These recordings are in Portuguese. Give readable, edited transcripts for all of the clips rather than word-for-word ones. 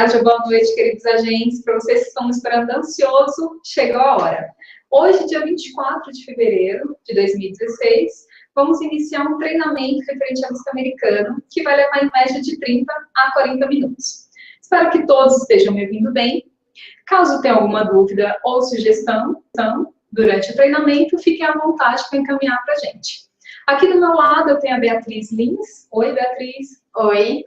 tarde, boa noite, queridos agentes. Para vocês que estão esperando ansioso, chegou a hora. Hoje, dia 24 de fevereiro de 2016, vamos iniciar um treinamento referente à vista americana, que vai levar em média de 30 a 40 minutos. Espero que todos estejam me ouvindo bem. Caso tenha alguma dúvida ou sugestão durante o treinamento, fiquem à vontade para encaminhar para a gente. Aqui do meu lado eu tenho a Beatriz Lins. Oi, Beatriz. Oi.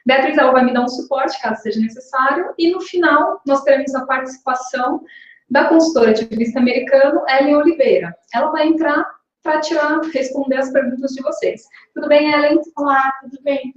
Beatriz, ela vai me dar um suporte, caso seja necessário. E no final, nós teremos a participação da consultora de vista americano, Ellen Oliveira. Ela vai entrar para responder as perguntas de vocês. Tudo bem, Ellen? Olá, tudo bem?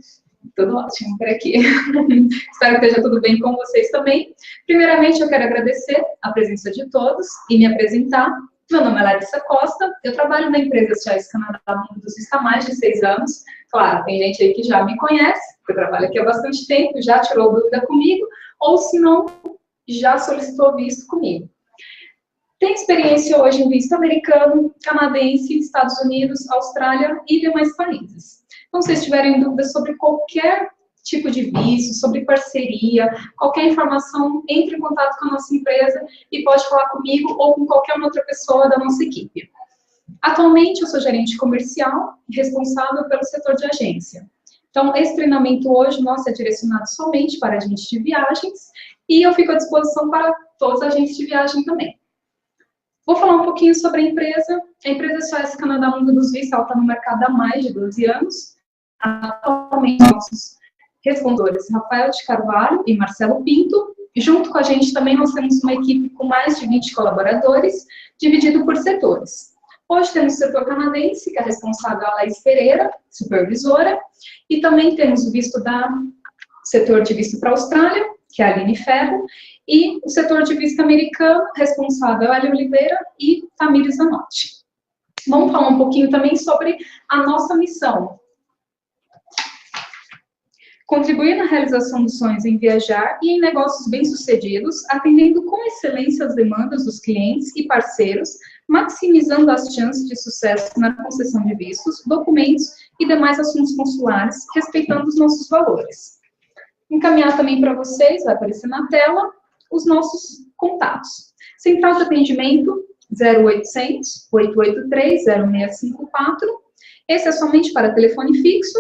Tudo ótimo por aqui. Espero que esteja tudo bem com vocês também. Primeiramente, eu quero agradecer a presença de todos e me apresentar. Meu nome é Larissa Costa, eu trabalho na empresa SOS Canadá Mundo dos Vistos há mais de 6 anos. Claro, tem gente aí que já me conhece, eu trabalho aqui há bastante tempo, já tirou dúvida comigo, ou se não, já solicitou visto comigo. Tem experiência hoje em visto americano, canadense, Estados Unidos, Austrália e demais países. Então, se vocês tiverem dúvidas sobre qualquer tipo de visto, sobre parceria, qualquer informação, entre em contato com a nossa empresa e pode falar comigo ou com qualquer outra pessoa da nossa equipe. Atualmente, eu sou gerente comercial e responsável pelo setor de agência. Então, esse treinamento hoje, nosso, é direcionado somente para agentes de viagens e eu fico à disposição para todos os agentes de viagem também. Vou falar um pouquinho sobre a empresa. A empresa SOS Canadá Mundo dos Vistos, ela está no mercado há mais de 12 anos. Atualmente, nossos respondedores Rafael de Carvalho e Marcelo Pinto. Junto com a gente também nós temos uma equipe com mais de 20 colaboradores, dividido por setores. Hoje temos o setor canadense, que é responsável a Laís Pereira, supervisora, e também temos o setor de visto para a Austrália, que é a Aline Ferro, e o setor de visto americano, responsável a Ellen Oliveira e Tamires Zanotti. Vamos falar um pouquinho também sobre a nossa missão. Contribuir na realização dos sonhos em viajar e em negócios bem-sucedidos, atendendo com excelência as demandas dos clientes e parceiros, maximizando as chances de sucesso na concessão de vistos, documentos e demais assuntos consulares, respeitando os nossos valores. Encaminhar também para vocês, vai aparecer na tela, os nossos contatos. Central de atendimento 0800 883 0654. Esse é somente para telefone fixo.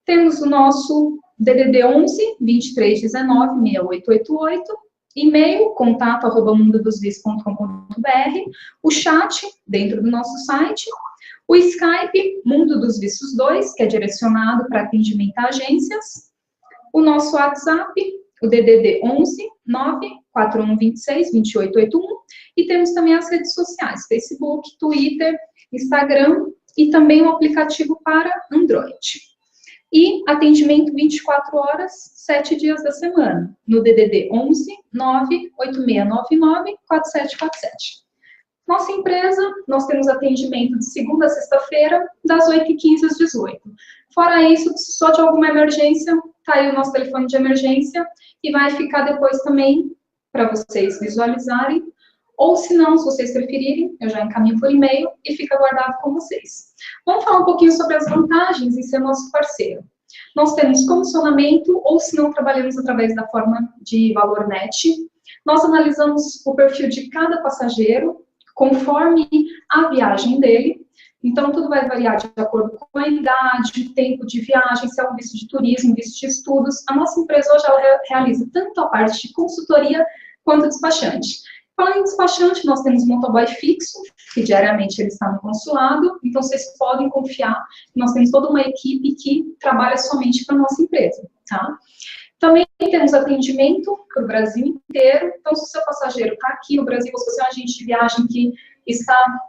Temos o nosso DDD 11 2319 6888, e-mail contato@mundodosvistos.com.br, o chat dentro do nosso site, o Skype Mundo dos Vistos 2, que é direcionado para atendimento a agências, o nosso WhatsApp, o DDD 11 94126 2881, e temos também as redes sociais, Facebook, Twitter, Instagram e também o aplicativo para Android. E atendimento 24 horas, 7 dias da semana, no DDD 11 98699 4747. Nossa empresa, nós temos atendimento de segunda a sexta-feira, das 8h15 às 18h. Fora isso, só de alguma emergência, tá aí o nosso telefone de emergência e vai ficar depois também para vocês visualizarem. Ou se não, se vocês preferirem, eu já encaminho por e-mail e fica guardado com vocês. Vamos falar um pouquinho sobre as vantagens em ser nosso parceiro. Nós temos comissionamento, ou se não, trabalhamos através da forma de valor net. Nós analisamos o perfil de cada passageiro, conforme a viagem dele. Então, tudo vai variar de acordo com a idade, tempo de viagem, se é um visto de turismo, visto de estudos. A nossa empresa hoje ela realiza tanto a parte de consultoria quanto despachante. Falando em despachante, nós temos um motoboy fixo, que diariamente ele está no consulado, então vocês podem confiar que nós temos toda uma equipe que trabalha somente para a nossa empresa, tá? Também temos atendimento para o Brasil inteiro, então se o seu passageiro está aqui no Brasil, ou se você é um agente de viagem que está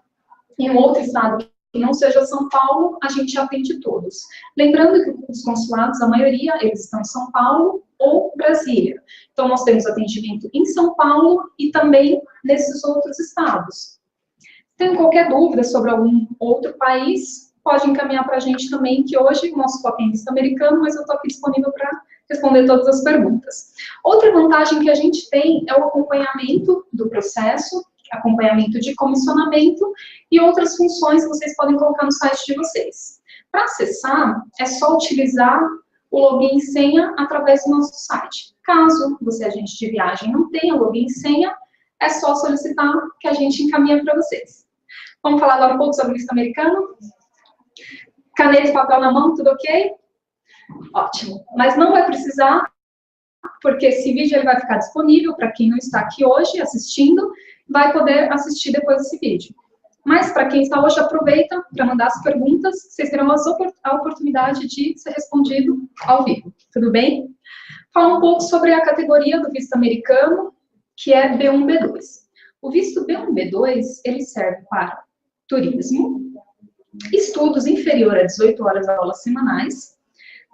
em um outro estado que não seja São Paulo, a gente atende todos. Lembrando que os consulados, a maioria, eles estão em São Paulo ou Brasília. Então, nós temos atendimento em São Paulo e também nesses outros estados. Tem qualquer dúvida sobre algum outro país, pode encaminhar para a gente também, que hoje o nosso foco é em visto americano, mas eu estou aqui disponível para responder todas as perguntas. Outra vantagem que a gente tem é o acompanhamento do processo, acompanhamento de comissionamento e outras funções que vocês podem colocar no site de vocês. Para acessar, é só utilizar o login e senha através do nosso site. Caso você, agente de viagem, não tenha login e senha, é só solicitar que a gente encaminha para vocês. Vamos falar agora um pouco sobre o visto americano? Caneta e papel na mão, tudo ok? Ótimo. Mas não vai precisar, porque esse vídeo ele vai ficar disponível para quem não está aqui hoje assistindo, vai poder assistir depois desse vídeo. Mas para quem está hoje, aproveita para mandar as perguntas, vocês terão a oportunidade de ser respondido ao vivo, tudo bem? Falar um pouco sobre a categoria do visto americano, que é B1, B2. O visto B1, B2, ele serve para turismo, estudos inferior a 18 horas de aulas semanais,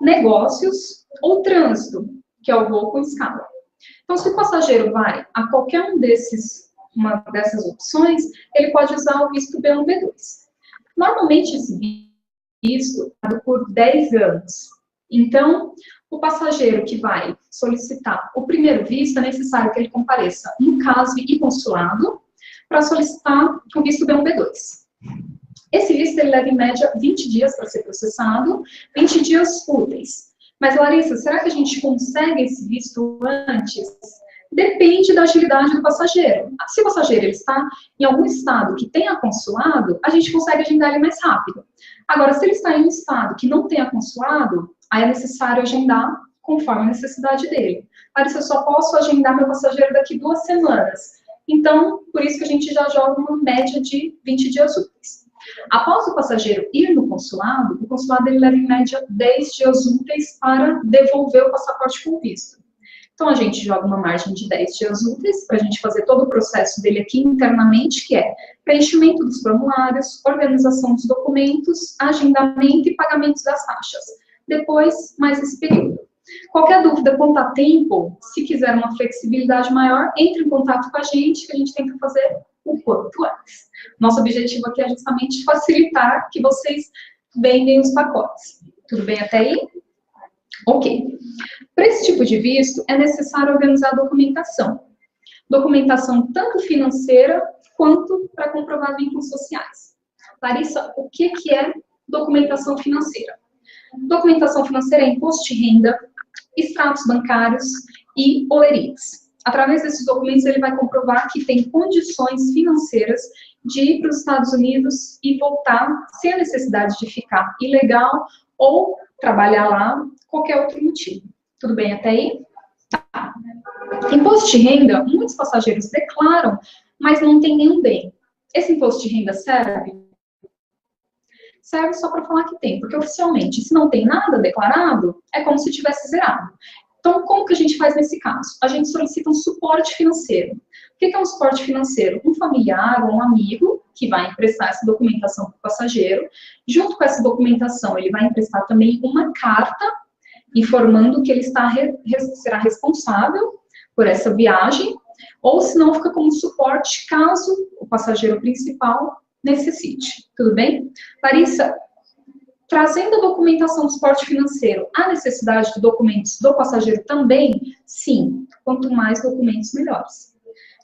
negócios ou trânsito, que é o voo com escala. Então, se o passageiro vai a qualquer uma dessas opções, ele pode usar o visto B1, B2. Normalmente, esse visto é por 10 anos. Então, o passageiro que vai solicitar o primeiro visto, é necessário que ele compareça no CASV e consulado para solicitar o visto B1, B2. Esse visto ele leva, em média, 20 dias para ser processado, 20 dias úteis. Mas, Larissa, será que a gente consegue esse visto antes? Depende da agilidade do passageiro. Se o passageiro ele está em algum estado que tenha consulado, a gente consegue agendar ele mais rápido. Agora, se ele está em um estado que não tenha consulado, aí é necessário agendar conforme a necessidade dele. Larissa, eu só posso agendar meu passageiro daqui 2 semanas. Então, por isso que a gente já joga uma média de 20 dias úteis. Após o passageiro ir no consulado, o consulado ele leva em média 10 dias úteis para devolver o passaporte com visto. Então, a gente joga uma margem de 10 dias úteis para a gente fazer todo o processo dele aqui internamente, que é preenchimento dos formulários, organização dos documentos, agendamento e pagamentos das taxas. Depois, mais esse período. Qualquer dúvida quanto a tempo, se quiser uma flexibilidade maior, entre em contato com a gente, que a gente tenta fazer o quanto antes. Nosso objetivo aqui é justamente facilitar que vocês vendem os pacotes. Tudo bem até aí? Ok. Para esse tipo de visto, é necessário organizar a documentação. Documentação tanto financeira, quanto para comprovar vínculos sociais. Larissa, o que é documentação financeira? Documentação financeira é imposto de renda, extratos bancários e olerites. Através desses documentos, ele vai comprovar que tem condições financeiras de ir para os Estados Unidos e voltar sem a necessidade de ficar ilegal ou trabalhar lá, qualquer outro motivo. Tudo bem até aí? Tá. Imposto de renda, muitos passageiros declaram, mas não tem nenhum bem. Esse imposto de renda serve? Serve só para falar que tem, porque oficialmente, se não tem nada declarado, é como se tivesse zerado. Então, como que a gente faz nesse caso? A gente solicita um suporte financeiro. O que é um suporte financeiro? Um familiar ou um amigo que vai emprestar essa documentação para o passageiro. Junto com essa documentação, ele vai emprestar também uma carta informando que ele será responsável por essa viagem, ou se não, fica como suporte caso o passageiro principal necessite. Tudo bem? Larissa, trazendo a documentação do suporte financeiro, a necessidade de documentos do passageiro também? Sim, quanto mais documentos, melhores.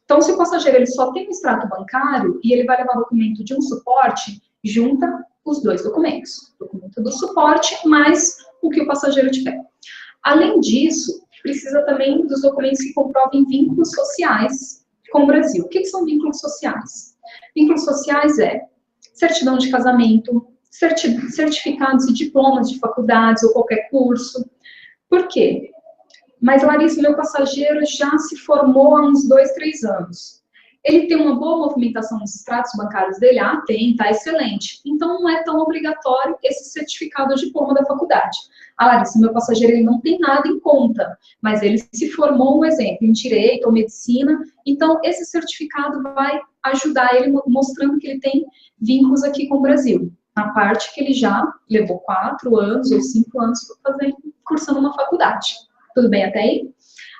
Então, se o passageiro ele só tem um extrato bancário e ele vai levar documento de um suporte, junta os 2 documentos. Documento do suporte mais o que o passageiro tiver. Além disso, precisa também dos documentos que comprovem vínculos sociais com o Brasil. O que são vínculos sociais? Vínculos sociais é certidão de casamento, certificados e diplomas de faculdades ou qualquer curso. Por quê? Mas, Larissa, meu passageiro já se formou há uns 2, 3 anos. Ele tem uma boa movimentação nos extratos bancários dele? Ah, tem, tá excelente. Então, não é tão obrigatório esse certificado de diploma da faculdade. Ah, Larissa, meu passageiro ele não tem nada em conta, mas ele se formou, um exemplo, em direito ou medicina, então esse certificado vai ajudar ele mostrando que ele tem vínculos aqui com o Brasil. Na parte que ele já levou 4 anos ou 5 anos cursando uma faculdade. Tudo bem até aí?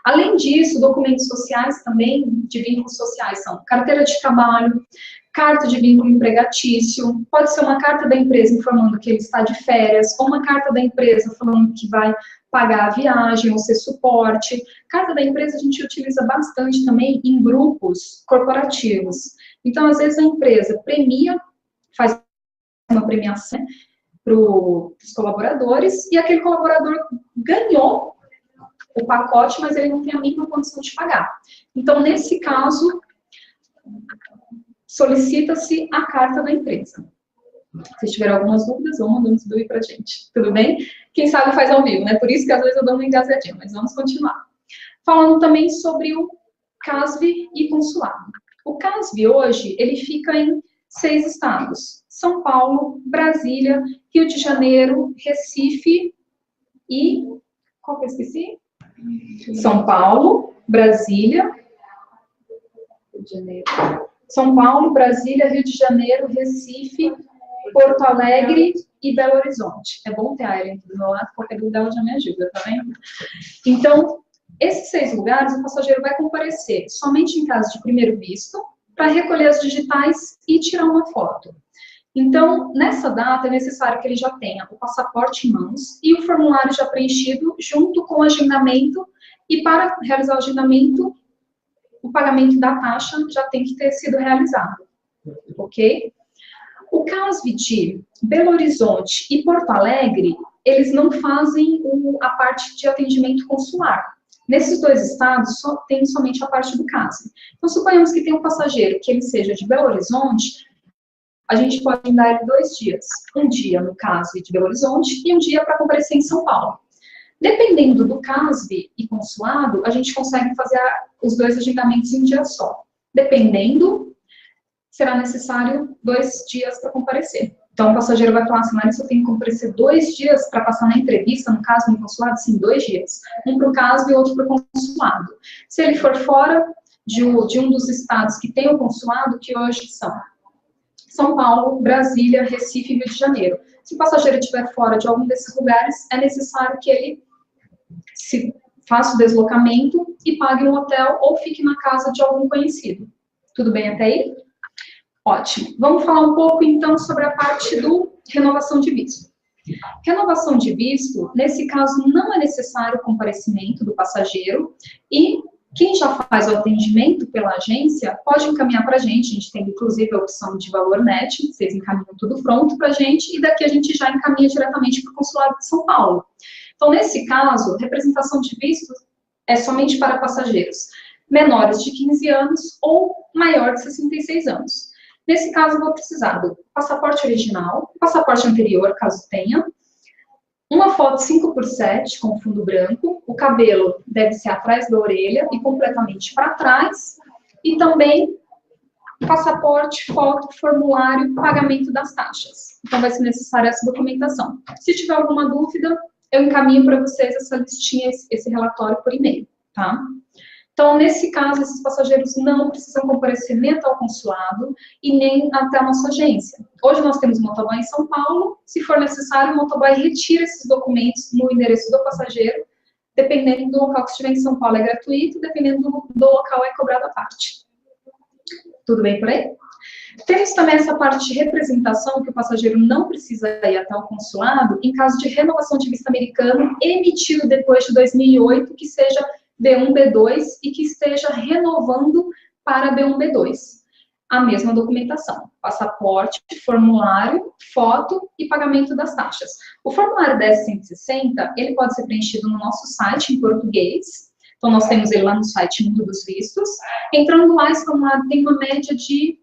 Além disso, documentos sociais também, de vínculos sociais, são carteira de trabalho, carta de vínculo empregatício, pode ser uma carta da empresa informando que ele está de férias, ou uma carta da empresa falando que vai pagar a viagem ou ser suporte. Carta da empresa a gente utiliza bastante também em grupos corporativos. Então, às vezes a empresa premia, faz uma premiação para os colaboradores, e aquele colaborador ganhou o pacote, mas ele não tem a mínima condição de pagar. Então, nesse caso, solicita-se a carta da empresa. Se tiver algumas dúvidas, vão mandando isso para a gente, tudo bem? Quem sabe faz ao vivo, né? Por isso que às vezes eu dou uma engasadinha, mas vamos continuar. Falando também sobre o CASV e consulado. O CASV hoje, ele fica em 6 estados: São Paulo, Brasília, Rio de Janeiro, Recife e... qual que eu esqueci? São Paulo, Brasília, Rio de Janeiro. São Paulo, Brasília, Rio de Janeiro, Recife, Porto Alegre e Belo Horizonte. É bom ter a Ellen do meu lado, qualquer dúvida ela já me ajuda, tá vendo? Então, esses 6 lugares, o passageiro vai comparecer somente em caso de primeiro visto, para recolher as digitais e tirar uma foto. Então, nessa data, é necessário que ele já tenha o passaporte em mãos e o formulário já preenchido junto com o agendamento, e para realizar o agendamento, o pagamento da taxa já tem que ter sido realizado, ok? O CASV de Belo Horizonte e Porto Alegre, eles não fazem a parte de atendimento consular. Nesses 2 estados, tem somente a parte do CASV. Então, suponhamos que tem um passageiro que ele seja de Belo Horizonte, a gente pode dar ele 2 dias. Um dia no CASV de Belo Horizonte e um dia para comparecer em São Paulo. Dependendo do CASV e consulado, a gente consegue fazer os 2 agendamentos em um dia só. Dependendo, será necessário 2 dias para comparecer. Então, o passageiro vai falar assim, mas eu tenho que comparecer 2 dias para passar na entrevista, no caso, no consulado? Sim, 2 dias. Um para o CASV e outro para o consulado. Se ele for fora de um dos estados que tem o consulado, que hoje são São Paulo, Brasília, Recife e Rio de Janeiro. Se o passageiro estiver fora de algum desses lugares, é necessário que ele se faça o deslocamento e pague um hotel ou fique na casa de algum conhecido. Tudo bem até aí? Ótimo. Vamos falar um pouco, então, sobre a parte do renovação de visto. Renovação de visto, nesse caso, não é necessário o comparecimento do passageiro e quem já faz o atendimento pela agência pode encaminhar para a gente tem, inclusive, a opção de valor net, vocês encaminham tudo pronto para a gente e daqui a gente já encaminha diretamente para o Consulado de São Paulo. Então, nesse caso, representação de visto é somente para passageiros menores de 15 anos ou maior de 66 anos. Nesse caso, eu vou precisar do passaporte original, passaporte anterior, caso tenha, uma foto 5x7 com fundo branco, o cabelo deve ser atrás da orelha e completamente para trás, e também passaporte, foto, formulário, pagamento das taxas. Então, vai ser necessária essa documentação. Se tiver alguma dúvida, eu encaminho para vocês essa listinha, esse relatório por e-mail, tá? Então, nesse caso, esses passageiros não precisam comparecer nem até o consulado e nem até a nossa agência. Hoje nós temos motoboy em São Paulo, se for necessário, o motoboy retira esses documentos no endereço do passageiro, dependendo do local que estiver em São Paulo é gratuito, dependendo do local é cobrado à parte. Tudo bem por aí? Temos também essa parte de representação, que o passageiro não precisa ir até o consulado, em caso de renovação de visto americano emitido depois de 2008, que seja B1, B2 e que esteja renovando para B1, B2. A mesma documentação, passaporte, formulário, foto e pagamento das taxas. O formulário 10.160, ele pode ser preenchido no nosso site em português, então nós temos ele lá no site Mundo dos Vistos. Entrando lá, esse formulário tem uma média de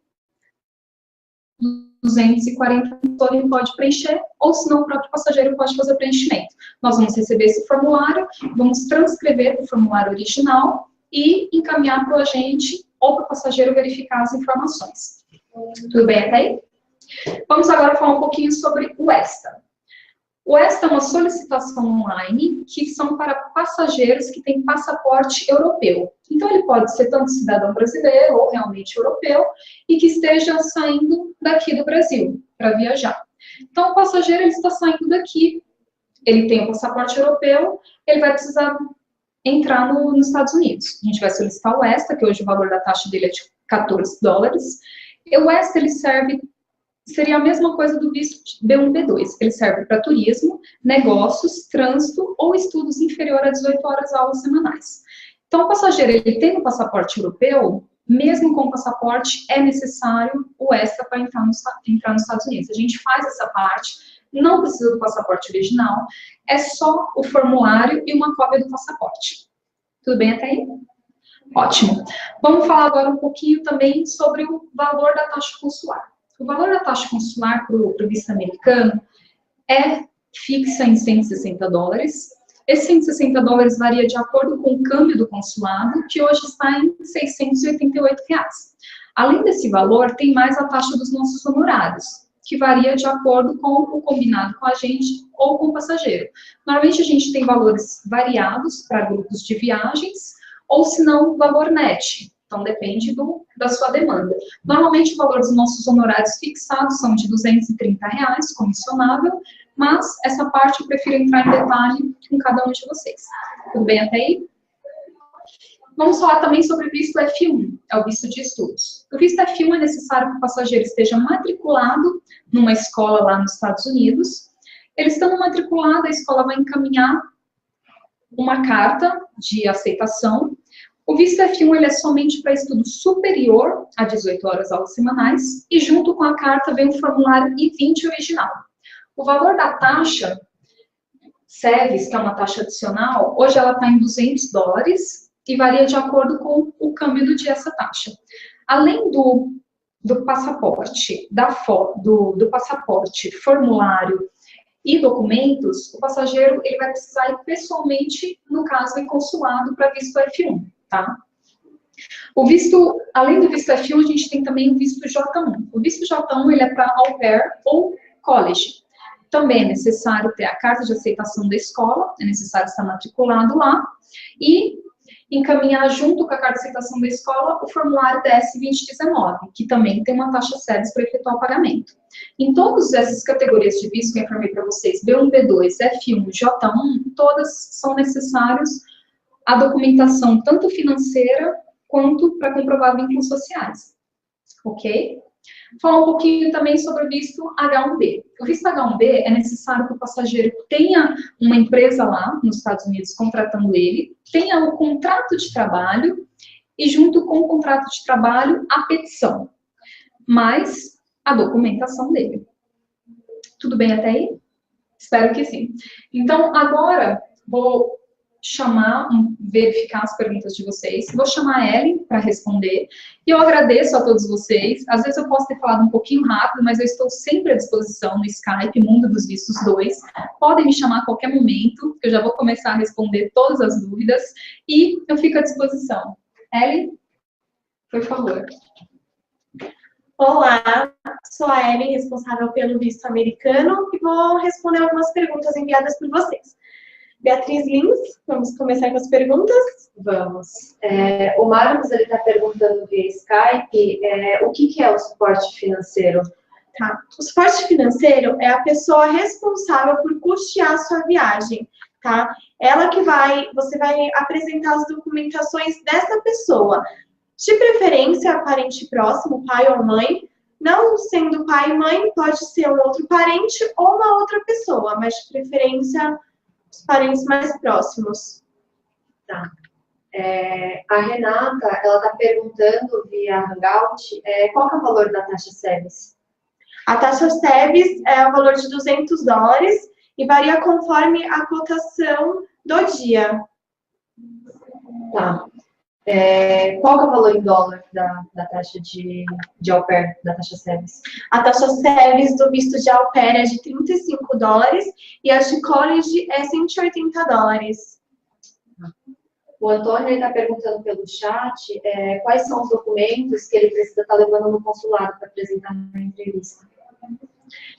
240, todo ele pode preencher, ou senão o próprio passageiro pode fazer o preenchimento. Nós vamos receber esse formulário, vamos transcrever o formulário original e encaminhar para o agente ou para o passageiro verificar as informações. Tudo bem até aí? Vamos agora falar um pouquinho sobre o ESTA. O ESTA é uma solicitação online que são para passageiros que têm passaporte europeu. Então, ele pode ser tanto cidadão brasileiro ou realmente europeu e que esteja saindo daqui do Brasil para viajar. Então, o passageiro ele está saindo daqui, ele tem o passaporte europeu, ele vai precisar entrar nos Estados Unidos. A gente vai solicitar o ESTA, que hoje o valor da taxa dele é de $14. E o ESTA, ele seria a mesma coisa do visto B1, B2. Ele serve para turismo, negócios, trânsito ou estudos inferior a 18 horas aulas semanais. Então, o passageiro, ele tem um passaporte europeu, mesmo com o passaporte, é necessário o ESTA para entrar nos Estados Unidos. A gente faz essa parte, não precisa do passaporte original, é só o formulário e uma cópia do passaporte. Tudo bem até aí? Ótimo. Vamos falar agora um pouquinho também sobre o valor da taxa consular. O valor da taxa consular para o visto americano é fixa em $160. Esses $160 varia de acordo com o câmbio do consulado, que hoje está em R$ 688. Além desse valor, tem mais a taxa dos nossos honorários, que varia de acordo com o combinado com a gente ou com o passageiro. Normalmente a gente tem valores variados para grupos de viagens, ou se não, valor net. Então, depende da sua demanda. Normalmente, o valor dos nossos honorários fixados são de R$ 230, comissionável, mas essa parte eu prefiro entrar em detalhe com cada um de vocês. Tudo bem até aí? Vamos falar também sobre o visto F1, é o visto de estudos. O visto F1 é necessário que o passageiro esteja matriculado numa escola lá nos Estados Unidos. Ele estando matriculado, a escola vai encaminhar uma carta de aceitação. O visto F1 ele é somente para estudo superior a 18 horas aulas semanais e junto com a carta vem o formulário I-20 original. O valor da taxa SEVES, que é uma taxa adicional, hoje ela está em $200 e varia de acordo com o câmbio do dia essa taxa. Além do passaporte, do passaporte, formulário e documentos, o passageiro ele vai precisar ir pessoalmente, no caso, em consulado para visto F1, tá? O visto, além do visto F1, a gente tem também o visto J1. O visto J1 ele é para au pair ou college. Também é necessário ter a carta de aceitação da escola, é necessário estar matriculado lá, e encaminhar junto com a carta de aceitação da escola o formulário DS-2019, que também tem uma taxa SEVES para efetuar o pagamento. Em todas essas categorias de visto que eu informei para vocês, B1, B2, F1, J1, todas são necessários a documentação tanto financeira quanto para comprovar vínculos sociais. Ok? Falar um pouquinho também sobre o visto H1B. O visto H1B é necessário que o passageiro tenha uma empresa lá nos Estados Unidos contratando ele, tenha o contrato de trabalho e junto com o contrato de trabalho a petição, mais a documentação dele. Tudo bem até aí? Espero que sim. Então, agora vou verificar as perguntas de vocês. Vou chamar a Ellen para responder. E eu agradeço a todos vocês. Às vezes eu posso ter falado um pouquinho rápido, mas eu estou sempre à disposição no Skype, Mundo dos Vistos 2. Podem me chamar a qualquer momento, que eu já vou começar a responder todas as dúvidas. E eu fico à disposição. Ellen, por favor. Olá, sou a Ellen, responsável pelo visto americano, e vou responder algumas perguntas enviadas por vocês. Beatriz Lins, vamos começar com as perguntas? Vamos. O Marcos está perguntando via Skype o que é o suporte financeiro. Tá. O suporte financeiro é a pessoa responsável por custear a sua viagem, tá? Ela que você vai apresentar as documentações dessa pessoa. De preferência, parente próximo, pai ou mãe. Não sendo pai e mãe, pode ser um outro parente ou uma outra pessoa, mas de preferência os parentes mais próximos. Tá. A Renata, ela está perguntando via Hangout qual que é o valor da taxa SEVES? A taxa SEVES é o valor de $200 e varia conforme a cotação do dia. Tá. Qual que é o valor em dólar da taxa de au pair, da taxa SEVES? A taxa SEVES do visto de au pair é de $35 e a de college é $180. O Antônio está perguntando pelo chat quais são os documentos que ele precisa estar levando no consulado para apresentar na entrevista.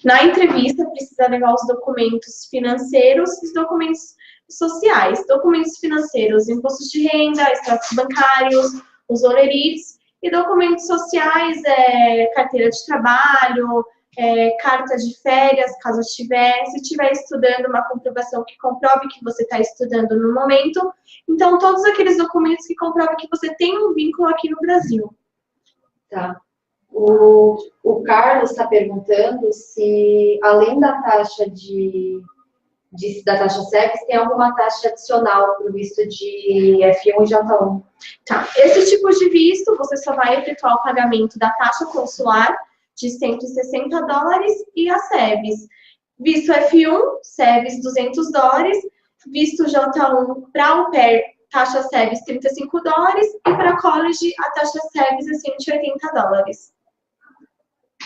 Na entrevista, precisa levar os documentos financeiros e os documentos sociais. Documentos financeiros, impostos de renda, extratos bancários, os olerites, e documentos sociais, carteira de trabalho, carta de férias, caso tiver. Se estiver estudando, uma comprovação que comprove que você está estudando no momento. Então, todos aqueles documentos que comprovam que você tem um vínculo aqui no Brasil. Tá. O Carlos está perguntando se, além da taxa da taxa SEVES, tem alguma taxa adicional para o visto de F1 e J1. Tá. Esse tipo de visto, você só vai efetuar o pagamento da taxa consular de $160 e a SEVES. Visto F1, SEVES $200, visto J1 para au pair taxa SEVES $35 e para college a taxa SEVES é $180.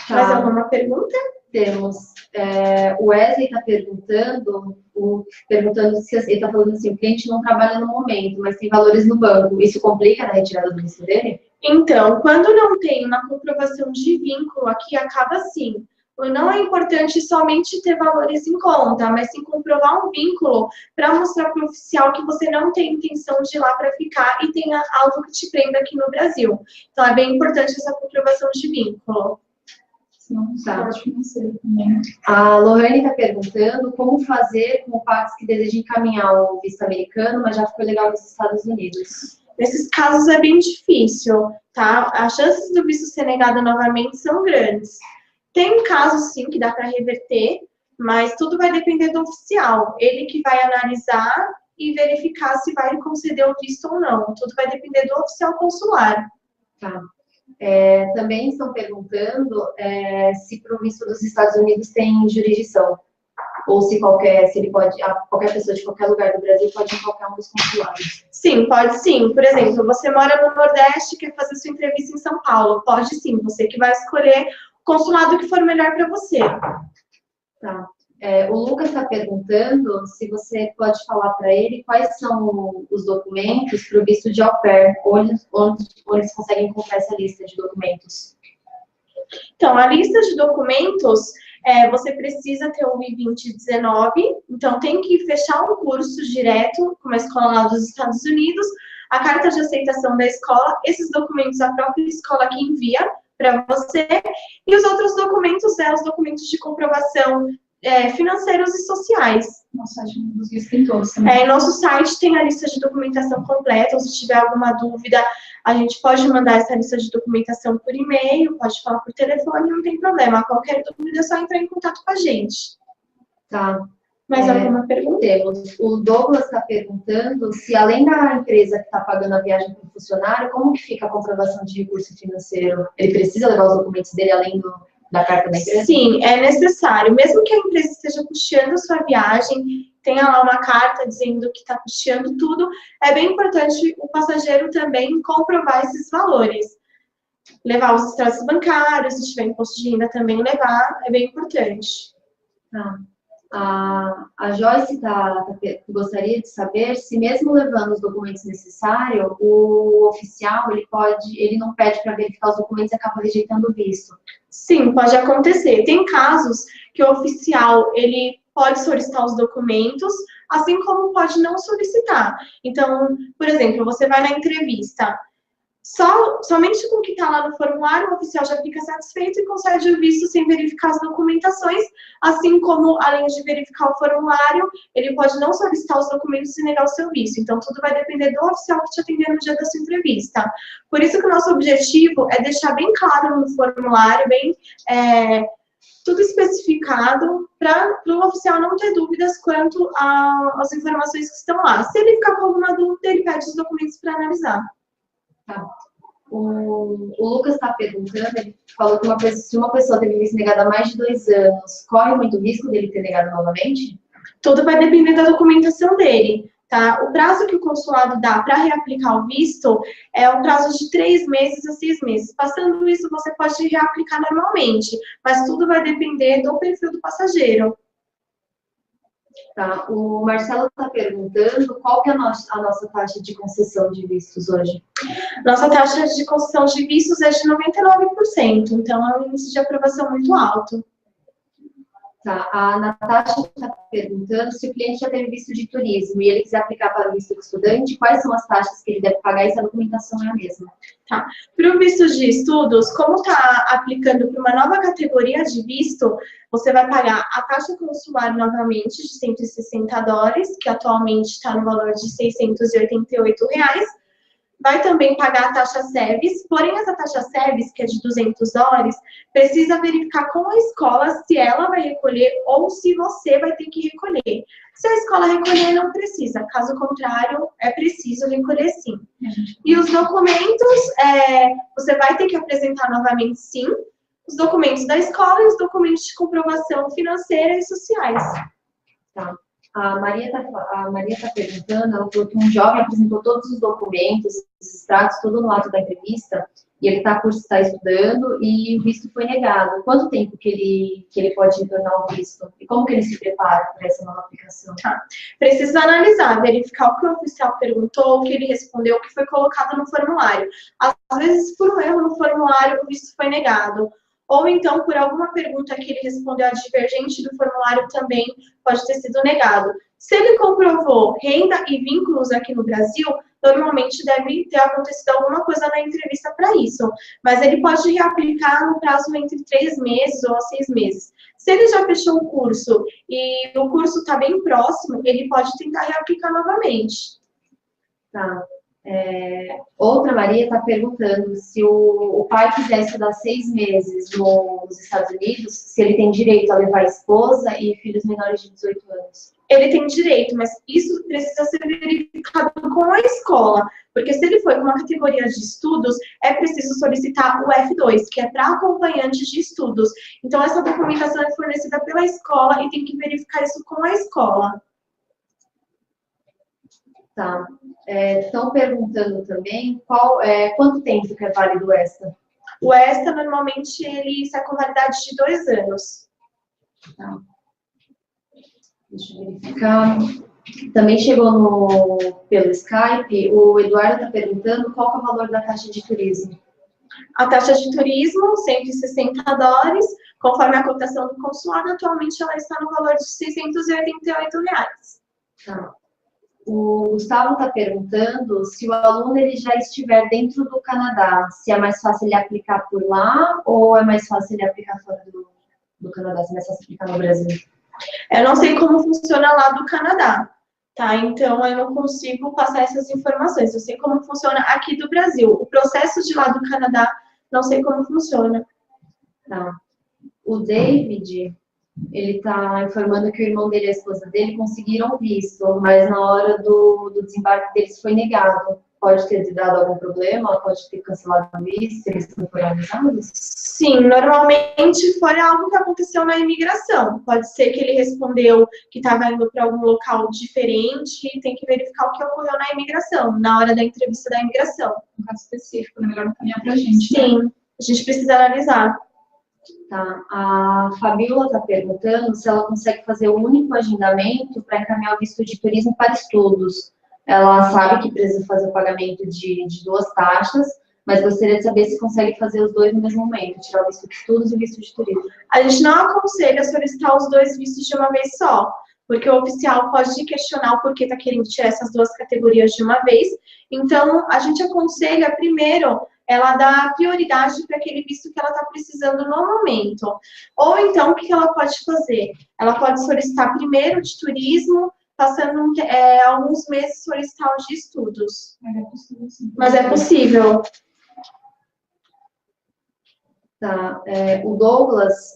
Tá. Mais alguma pergunta? Temos. O Wesley está perguntando se ele está falando assim, o cliente não trabalha no momento, mas tem valores no banco. Isso complica na retirada do risco dele? Então, quando não tem uma comprovação de vínculo, aqui acaba assim. Não é importante somente ter valores em conta, mas sim comprovar um vínculo para mostrar para o oficial que você não tem intenção de ir lá para ficar e tenha algo que te prenda aqui no Brasil. Então, é bem importante essa comprovação de vínculo. Tá. A Lohane está perguntando como fazer com o Pax que deseja encaminhar o visto americano, mas já ficou legal nos Estados Unidos. Nesses casos é bem difícil, tá? As chances do visto ser negado novamente são grandes. Tem casos, sim, que dá para reverter, mas tudo vai depender do oficial. Ele que vai analisar e verificar se vai conceder o visto ou não. Tudo vai depender do oficial consular. Tá. Também estão perguntando se para o visto dos Estados Unidos tem jurisdição. Ou se ele pode, qualquer pessoa de qualquer lugar do Brasil pode ir em qualquer um dos consulados. Sim, pode sim. Por exemplo, você mora no Nordeste e quer fazer sua entrevista em São Paulo. Pode sim, você que vai escolher o consulado que for melhor para você. Tá. O Lucas está perguntando se você pode falar para ele quais são os documentos para o visto de au pair, onde eles conseguem encontrar essa lista de documentos. Então, a lista de documentos, você precisa ter o I-2019, então tem que fechar um curso direto com uma escola lá dos Estados Unidos, a carta de aceitação da escola, esses documentos a própria escola que envia para você, e os outros documentos, os documentos de comprovação financeiros e sociais. Nosso site dos listas em todos também. Em nosso site tem a lista de documentação completa, se tiver alguma dúvida, a gente pode mandar essa lista de documentação por e-mail, pode falar por telefone, não tem problema. Qualquer dúvida é só entrar em contato com a gente. Tá. Mais alguma pergunta? O Douglas está perguntando se, além da empresa que está pagando a viagem para o funcionário, como que fica a comprovação de recurso financeiro? Ele precisa levar os documentos dele além da carta da empresa? Sim, é necessário. Mesmo que a empresa esteja custeando a sua viagem, tenha lá uma carta dizendo que está custeando tudo, é bem importante o passageiro também comprovar esses valores. Levar os extratos bancários, se tiver imposto de renda também levar, é bem importante. Tá. A Joyce gostaria de saber se, mesmo levando os documentos necessários, o oficial ele não pede para verificar os documentos e acaba rejeitando o visto. Sim, pode acontecer. Tem casos que o oficial ele pode solicitar os documentos, assim como pode não solicitar. Então, por exemplo, você vai na entrevista, somente com o que está lá no formulário, o oficial já fica satisfeito e concede o visto sem verificar as documentações, assim como, além de verificar o formulário, ele pode não solicitar os documentos e negar o seu visto. Então, tudo vai depender do oficial que te atender no dia da sua entrevista. Por isso que o nosso objetivo é deixar bem claro no formulário, tudo especificado, para o oficial não ter dúvidas quanto às informações que estão lá. Se ele ficar com alguma dúvida, ele pede os documentos para analisar. Tá. O Lucas está perguntando, ele falou que se uma pessoa teve visto negado há mais de 2 anos, corre muito risco dele ter negado novamente? Tudo vai depender da documentação dele, tá? O prazo que o consulado dá para reaplicar o visto é um prazo de 3 meses a 6 meses. Passando isso, você pode reaplicar normalmente, mas tudo vai depender do perfil do passageiro. Tá. O Marcelo está perguntando qual que é a nossa taxa de concessão de vistos hoje. Nossa taxa de concessão de vistos é de 99%, então é um índice de aprovação muito alto. Tá. A Natasha está perguntando se o cliente já teve visto de turismo e ele quiser aplicar para o visto de estudante, quais são as taxas que ele deve pagar e se a documentação é a mesma? Tá. Para o visto de estudos, como está aplicando para uma nova categoria de visto, você vai pagar a taxa consular novamente de $160, que atualmente está no valor de R$688. Vai também pagar a taxa SEVES, porém essa taxa SEVES, que é de $200, precisa verificar com a escola se ela vai recolher ou se você vai ter que recolher. Se a escola recolher, não precisa. Caso contrário, é preciso recolher sim. E os documentos, você vai ter que apresentar novamente sim, os documentos da escola e os documentos de comprovação financeira e sociais. Tá. A Maria tá perguntando, ela falou que um jovem apresentou todos os documentos, os extratos, tudo no ato da entrevista, e ele está estudando e o visto foi negado. Quanto tempo que ele pode retornar o visto? E como que ele se prepara para essa nova aplicação? Precisa analisar, verificar o que o oficial perguntou, o que ele respondeu, o que foi colocado no formulário. Às vezes, por um erro no formulário, o visto foi negado. Ou então, por alguma pergunta que ele respondeu a divergente do formulário também pode ter sido negado. Se ele comprovou renda e vínculos aqui no Brasil, normalmente deve ter acontecido alguma coisa na entrevista para isso. Mas ele pode reaplicar no prazo entre 3 meses ou 6 meses. Se ele já fechou o curso e o curso está bem próximo, ele pode tentar reaplicar novamente. Tá. Outra Maria está perguntando se o pai quiser estudar 6 meses nos Estados Unidos, se ele tem direito a levar a esposa e filhos menores de 18 anos. Ele tem direito, mas isso precisa ser verificado com a escola, porque se ele for com uma categoria de estudos, é preciso solicitar o F2, que é para acompanhantes de estudos. Então, essa documentação é fornecida pela escola e tem que verificar isso com a escola. Tá. Estão perguntando também quanto tempo que é válido o ESTA? O ESTA, normalmente, ele sai com validade de 2 anos. Tá. Deixa eu verificar. Também chegou pelo Skype, o Eduardo está perguntando qual é o valor da taxa de turismo. A taxa de turismo, $160, conforme a cotação do consulado, atualmente ela está no valor de R$688. Tá. O Gustavo está perguntando se o aluno ele já estiver dentro do Canadá, se é mais fácil ele aplicar por lá ou é mais fácil ele aplicar fora do Canadá, se é mais fácil aplicar no Brasil? Eu não sei como funciona lá do Canadá, tá? Então, eu não consigo passar essas informações. Eu sei como funciona aqui do Brasil. O processo de lá do Canadá, não sei como funciona. Tá. O David, ele está informando que o irmão dele e a esposa dele conseguiram visto, mas na hora do desembarque deles foi negado. Pode ter dado algum problema? Pode ter cancelado o visto? Eles não foram avisados? Sim, normalmente foi algo que aconteceu na imigração. Pode ser que ele respondeu que estava indo para algum local diferente e tem que verificar o que ocorreu na imigração, na hora da entrevista da imigração. Um caso específico, é melhor encaminhar para a gente. Sim, né? A gente precisa analisar. Tá. A Fabiola está perguntando se ela consegue fazer o único agendamento para encaminhar o visto de turismo para estudos. Ela sabe que precisa fazer o pagamento de 2 taxas, mas gostaria de saber se consegue fazer os 2 no mesmo momento, tirar o visto de estudos e o visto de turismo. A gente não aconselha solicitar os 2 vistos de uma vez só, porque o oficial pode questionar o porquê está querendo tirar essas 2 categorias de uma vez. Então, a gente aconselha, primeiro, ela dar prioridade para aquele visto que ela está precisando no momento. Ou então, o que ela pode fazer? Ela pode solicitar primeiro de turismo, passando alguns meses solicitar os de estudos. Mas é possível, sim. Mas é possível. Tá. O Douglas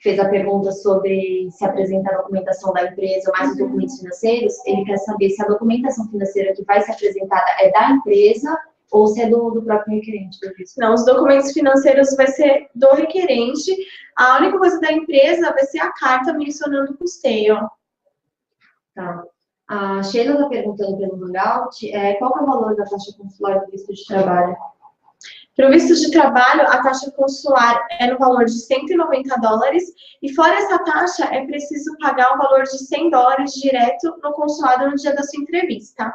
fez a pergunta sobre se apresentar a documentação da empresa ou mais os documentos financeiros. Ele quer saber se a documentação financeira que vai ser apresentada é da empresa ou se é do próprio requerente do visto. Não, os documentos financeiros vai ser do requerente. A única coisa da empresa vai ser a carta mencionando o custeio. Tá. A Sheila está perguntando pelo Hangout qual é o valor da taxa consular do visto de trabalho? Para o visto de trabalho, a taxa consular é no valor de $190 e fora essa taxa é preciso pagar o valor de $100 direto no consulado no dia da sua entrevista.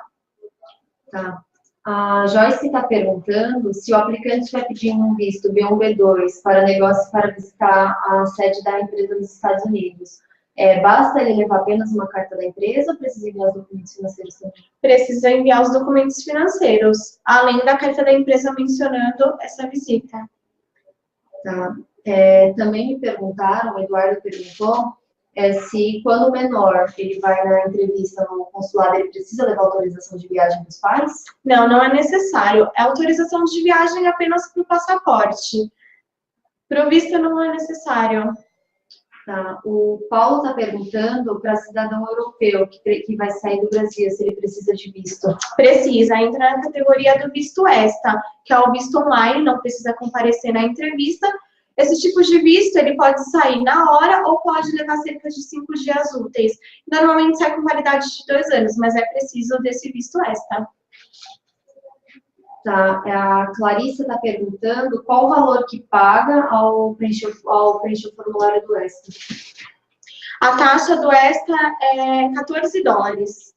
Tá. A Joyce está perguntando se o aplicante vai pedir um visto B1, B2 para negócio para visitar a sede da empresa nos Estados Unidos. Basta ele levar apenas uma carta da empresa ou precisa enviar os documentos financeiros também? Precisa enviar os documentos financeiros, além da carta da empresa mencionando essa visita. Tá. Também me perguntaram, o Eduardo perguntou, se quando o menor ele vai na entrevista no consulado, ele precisa levar autorização de viagem dos pais? Não, não é necessário. É autorização de viagem apenas para o passaporte. Para o visto não é necessário. Tá. O Paulo está perguntando para cidadão europeu que vai sair do Brasil, se ele precisa de visto. Precisa, entra na categoria do visto ESTA, que é o visto online, não precisa comparecer na entrevista, Esse tipo de visto, ele pode sair na hora ou pode levar cerca de 5 dias úteis. Normalmente sai com validade de 2 anos, mas é preciso desse visto extra. Tá, a Clarissa está perguntando qual o valor que paga ao preencher o formulário do ESTA. A taxa do ESTA é $14.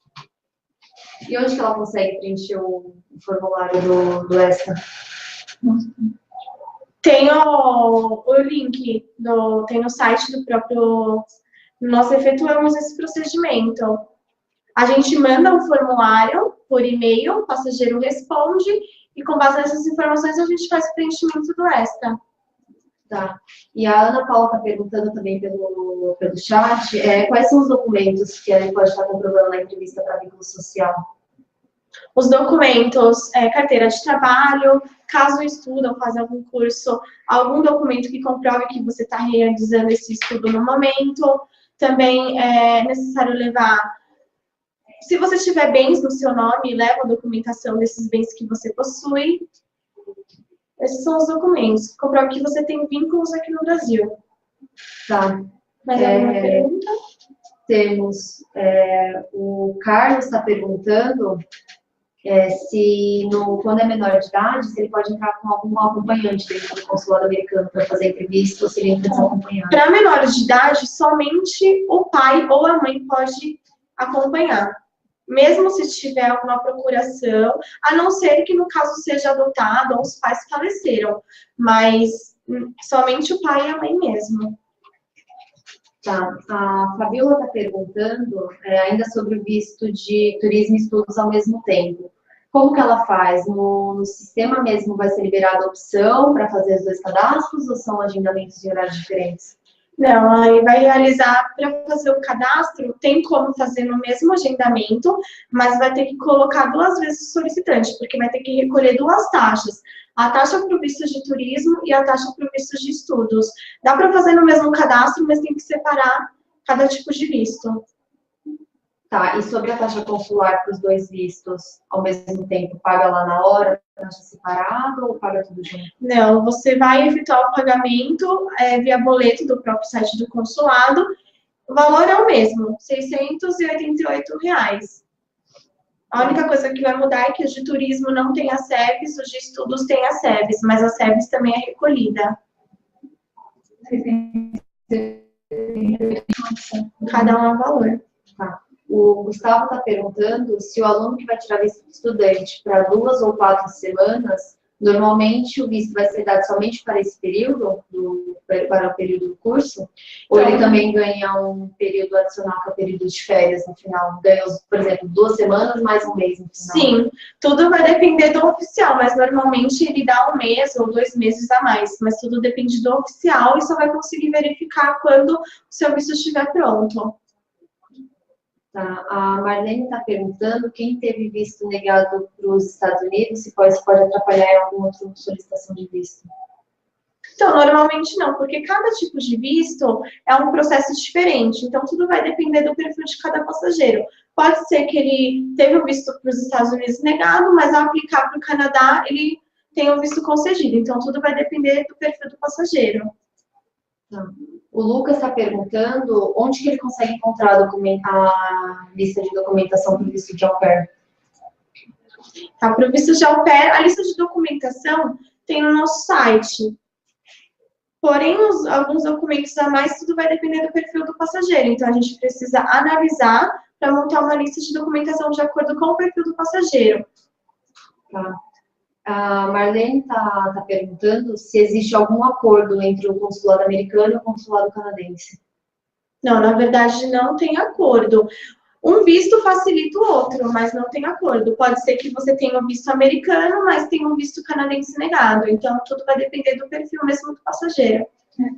E onde que ela consegue preencher o formulário do ESTA? Tem o link, tem no site do próprio... Nós efetuamos esse procedimento. A gente manda um formulário por e-mail, o passageiro responde, e com base nessas informações a gente faz o preenchimento do ESTA. Tá. E a Ana Paula está perguntando também pelo chat, quais são os documentos que ele pode estar comprovando na entrevista para vínculo social? Os documentos, carteira de trabalho, caso estuda ou faz algum curso, algum documento que comprove que você está realizando esse estudo no momento. Também é necessário levar, se você tiver bens no seu nome, leva a documentação desses bens que você possui. Esses são os documentos que comprovam que você tem vínculos aqui no Brasil. Tá. Mais alguma pergunta? Temos, o Carlos está perguntando se, quando é menor de idade, se ele pode entrar com algum acompanhante dentro do consulado americano para fazer entrevista ou se ele entra desacompanhado. Para menores de idade, somente o pai ou a mãe pode acompanhar. Mesmo se tiver alguma procuração, a não ser que no caso seja adotado ou os pais faleceram, mas somente o pai e a mãe mesmo. Tá. A Fabiola está perguntando ainda sobre o visto de turismo e estudos ao mesmo tempo. Como que ela faz? No sistema mesmo vai ser liberada a opção para fazer os 2 cadastros ou são agendamentos em horários diferentes? Não, aí vai realizar, para fazer o cadastro, tem como fazer no mesmo agendamento, mas vai ter que colocar 2 vezes o solicitante, porque vai ter que recolher 2 taxas. A taxa para o visto de turismo e a taxa para o visto de estudos. Dá para fazer no mesmo cadastro, mas tem que separar cada tipo de visto. Tá, e sobre a taxa consular para os 2 vistos ao mesmo tempo, paga lá na hora, taxa separada ou paga tudo junto? Não, você vai efetuar o pagamento via boleto do próprio site do consulado. O valor é o mesmo, R$ 688. A única coisa que vai mudar é que os de turismo não têm a SEVES, os de estudos têm a SEVES, mas a SEVES também é recolhida. Cada um é um valor. Tá. O Gustavo está perguntando se o aluno que vai tirar visto de estudante para 2 ou 4 semanas, normalmente o visto vai ser dado somente para esse período, para o período do curso, ou ele também ganha um período adicional, que é o período de férias no final? Ganha, por exemplo, 2 semanas mais um mês no final? Sim, tudo vai depender do oficial, mas normalmente ele dá 1 mês ou 2 meses a mais, mas tudo depende do oficial e só vai conseguir verificar quando o seu visto estiver pronto. Tá. A Marlene está perguntando quem teve visto negado para os Estados Unidos, se pode atrapalhar em alguma outra solicitação de visto. Então, normalmente não, porque cada tipo de visto é um processo diferente, então tudo vai depender do perfil de cada passageiro. Pode ser que ele teve o visto para os Estados Unidos negado, mas ao aplicar para o Canadá, ele tem o visto concedido, então tudo vai depender do perfil do passageiro. Tá. O Lucas está perguntando onde que ele consegue encontrar a lista de documentação para o visto de au pair. Tá, para o visto de au pair, a lista de documentação tem no nosso site. Porém, alguns documentos a mais, tudo vai depender do perfil do passageiro. Então, a gente precisa analisar para montar uma lista de documentação de acordo com o perfil do passageiro. Tá. A Marlene está perguntando se existe algum acordo entre o consulado americano e o consulado canadense. Não, na verdade, não tem acordo. Um visto facilita o outro, mas não tem acordo. Pode ser que você tenha um visto americano, mas tenha um visto canadense negado. Então, tudo vai depender do perfil mesmo do passageiro.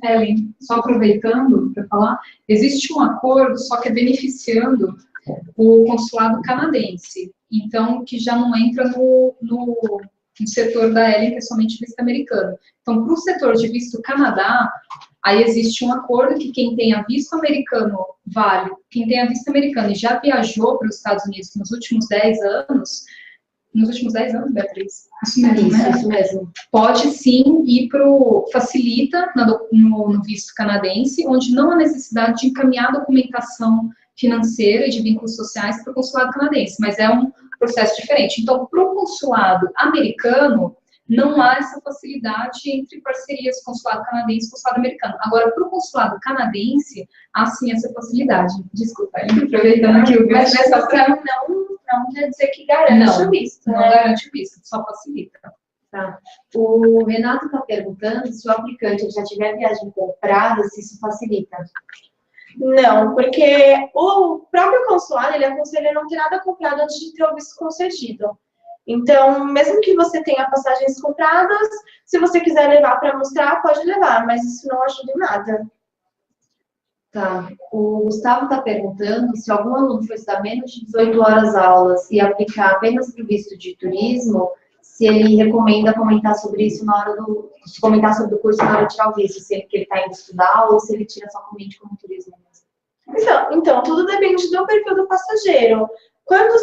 Ellen, só aproveitando para falar, existe um acordo, só que é beneficiando o consulado canadense. Então, que já não entra no setor da Ellen, que é somente visto americano. Então, para o setor de visto Canadá, aí existe um acordo que quem tenha visto americano vale, quem tenha visto americano e já viajou para os Estados Unidos nos últimos 10 anos, nos últimos 10 anos, Beatriz. Isso mesmo, né? Isso mesmo. Pode sim ir facilita no visto canadense, onde não há necessidade de encaminhar documentação financeira e de vínculos sociais para o consulado canadense, mas é um processo diferente. Então, para o consulado americano, não há essa facilidade entre parcerias consulado canadense e consulado americano. Agora, para o consulado canadense, há sim essa facilidade. Desculpa, aproveitando aqui o visto. Mas essa opção não quer dizer que garante o visto, não né? garante o visto, só facilita. Tá. O Renato está perguntando se o aplicante já tiver viagem comprada, se isso facilita. Não, porque o próprio consulado, ele aconselha não ter nada comprado antes de ter o visto concedido. Então, mesmo que você tenha passagens compradas, se você quiser levar para mostrar, pode levar, mas isso não ajuda em nada. Tá. O Gustavo está perguntando se algum aluno for estudar menos de 18 horas aulas e aplicar apenas para o visto de turismo, se ele recomenda comentar sobre isso comentar sobre o curso na hora de tirar o visto, se ele está indo estudar ou se ele tira somente como turismo mesmo. Então, tudo depende do perfil do passageiro. Quando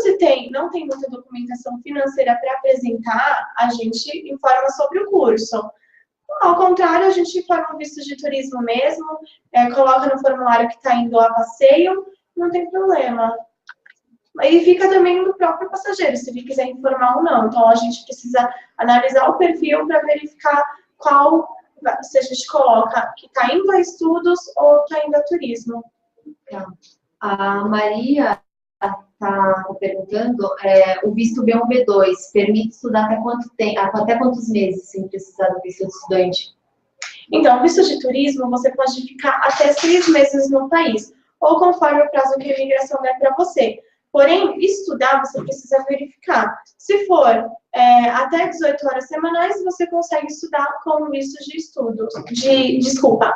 não tem muita documentação financeira para apresentar, a gente informa sobre o curso. Ao contrário, a gente informa o visto de turismo mesmo, coloca no formulário que está indo a passeio, não tem problema. E fica também do próprio passageiro, se ele quiser informar ou não. Então, a gente precisa analisar o perfil para verificar se a gente coloca que está indo a estudos ou está indo a turismo. Tá. A Maria está perguntando, o visto B1, B2 permite estudar até quantos meses sem precisar do visto de estudante? Então, visto de turismo, você pode ficar até 6 meses no país, ou conforme o prazo que a imigração der para você. Porém, estudar, você precisa verificar. Se for até 18 horas semanais, você consegue estudar com visto de estudos.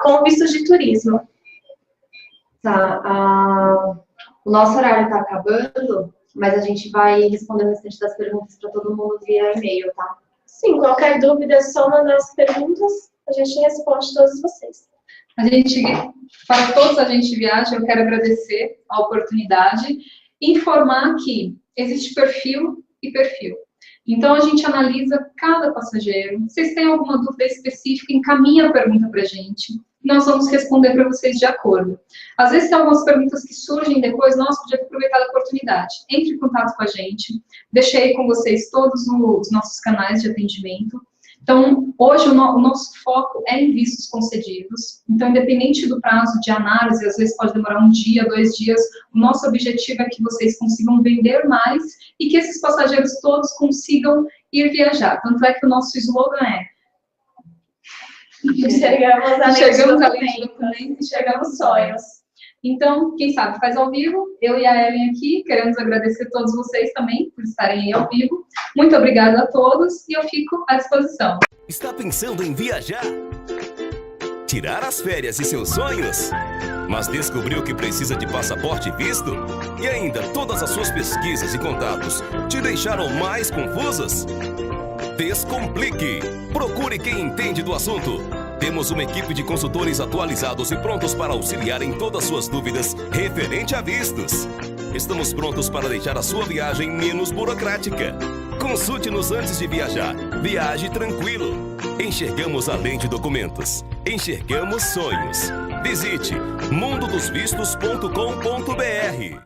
Com visto de turismo. Tá. O nosso horário está acabando, mas a gente vai responder o restante das perguntas para todo mundo via e-mail, tá? Sim, qualquer dúvida é só mandar as perguntas, a gente responde todos vocês. Para todos a gente viaja, eu quero agradecer a oportunidade e informar que existe perfil e perfil. Então, a gente analisa cada passageiro. Se vocês têm alguma dúvida específica, encaminha a pergunta para a gente. Nós vamos responder para vocês de acordo. Às vezes, tem algumas perguntas que surgem depois, nossa, podia ter aproveitado a oportunidade. Entre em contato com a gente. Deixei com vocês todos os nossos canais de atendimento. Então, hoje o nosso foco é em vistos concedidos. Então, independente do prazo de análise, às vezes pode demorar 1 dia, 2 dias, o nosso objetivo é que vocês consigam vender mais e que esses passageiros todos consigam ir viajar. Tanto é que o nosso slogan é Enxergamos além do documento, enxergamos sonhos. Então, quem sabe faz ao vivo. Eu e a Ellen aqui queremos agradecer a todos vocês também por estarem aí ao vivo. Muito obrigada a todos e eu fico à disposição. Está pensando em viajar? Tirar as férias e seus sonhos? Mas descobriu que precisa de passaporte e visto? E ainda todas as suas pesquisas e contatos te deixaram mais confusos? Descomplique! Procure quem entende do assunto. Temos uma equipe de consultores atualizados e prontos para auxiliar em todas suas dúvidas referente a vistos. Estamos prontos para deixar a sua viagem menos burocrática. Consulte-nos antes de viajar. Viaje tranquilo. Enxergamos além de documentos. Enxergamos sonhos. Visite mundodosvistos.com.br.